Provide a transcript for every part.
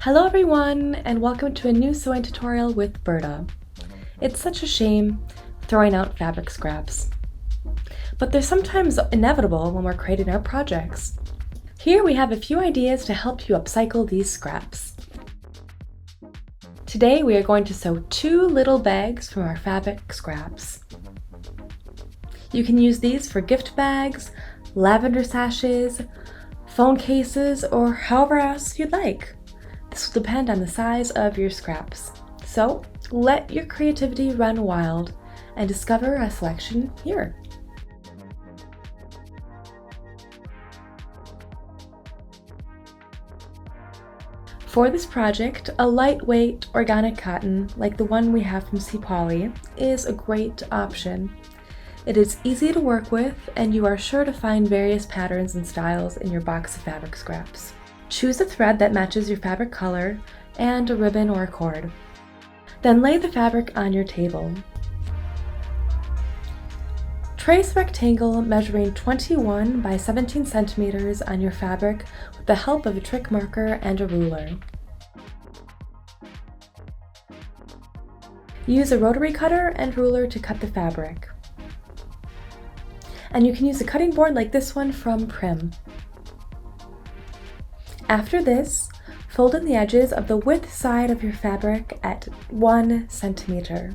Hello everyone, and welcome to a new sewing tutorial with Berta. It's such a shame throwing out fabric scraps, but they're sometimes inevitable when we're creating our projects. Here we have a few ideas to help you upcycle these scraps. Today we are going to sew 2 little bags from our fabric scraps. You can use these for gift bags, lavender sachets, phone cases, or however else you'd like. This will depend on the size of your scraps. So let your creativity run wild and discover a selection here. For this project, a lightweight organic cotton like the one we have from C Poly is a great option. It is easy to work with, and you are sure to find various patterns and styles in your box of fabric scraps. Choose a thread that matches your fabric color and a ribbon or a cord. Then lay the fabric on your table. Trace a rectangle measuring 21 by 17 centimeters on your fabric with the help of a trick marker and a ruler. Use a rotary cutter and ruler to cut the fabric. And you can use a cutting board like this one from Prim. After this, fold in the edges of the width side of your fabric at 1 centimeter.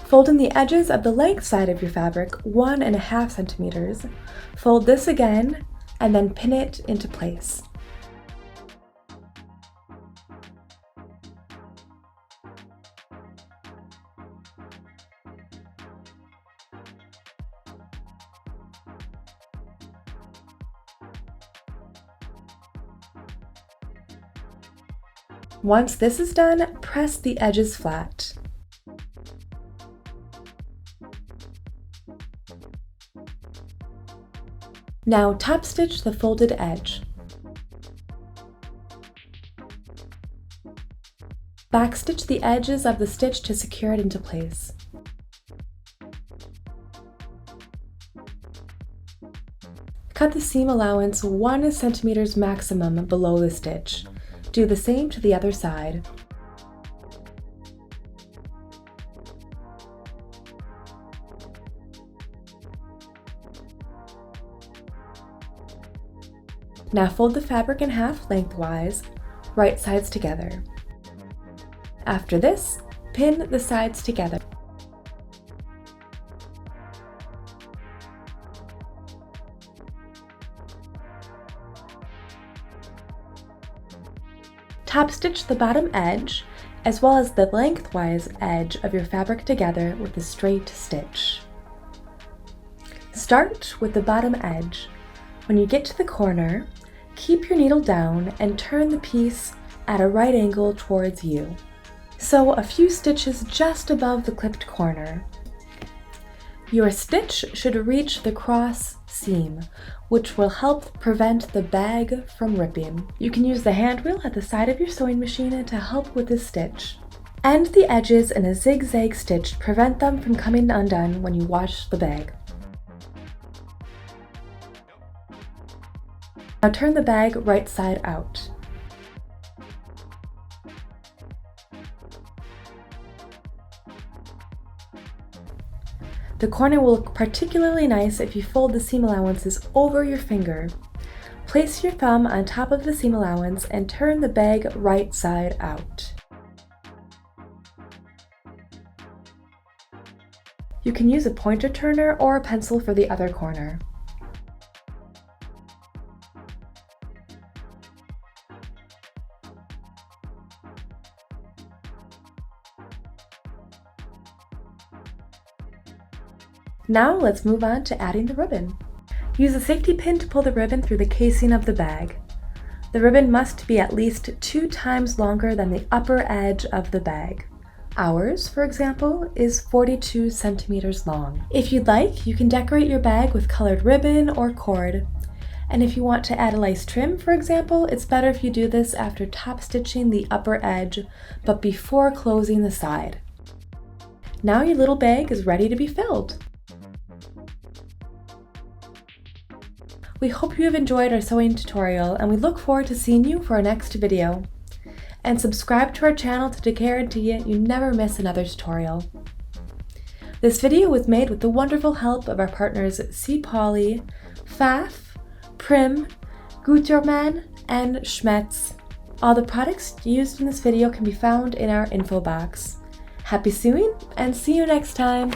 Fold in the edges of the length side of your fabric 1.5 centimeters. Fold this again and then pin it into place. Once this is done, press the edges flat. Now top stitch the folded edge. Backstitch the edges of the stitch to secure it into place. Cut the seam allowance 1 centimeter maximum below the stitch. Do the same to the other side. Now fold the fabric in half lengthwise, right sides together. After this, pin the sides together. Top stitch the bottom edge as well as the lengthwise edge of your fabric together with a straight stitch. Start with the bottom edge. When you get to the corner, keep your needle down and turn the piece at a right angle towards you. Sew a few stitches just above the clipped corner. Your stitch should reach the cross seam, which will help prevent the bag from ripping. You can use the hand wheel at the side of your sewing machine to help with this stitch. End the edges in a zigzag stitch to prevent them from coming undone when you wash the bag. Now turn the bag right side out. The corner will look particularly nice if you fold the seam allowances over your finger. Place your thumb on top of the seam allowance and turn the bag right side out. You can use a pointer turner or a pencil for the other corner. Now let's move on to adding the ribbon. Use a safety pin to pull the ribbon through the casing of the bag. The ribbon must be at least 2 times longer than the upper edge of the bag. Ours, for example, is 42 centimeters long. If you'd like, you can decorate your bag with colored ribbon or cord. And if you want to add a lace trim, for example, it's better if you do this after top stitching the upper edge, but before closing the side. Now your little bag is ready to be filled. We hope you have enjoyed our sewing tutorial, and we look forward to seeing you for our next video. And subscribe to our channel to guarantee you never miss another tutorial. This video was made with the wonderful help of our partners C. Polly, Pfaff, Prim, Gutermann, and Schmetz. All the products used in this video can be found in our info box. Happy sewing, and see you next time!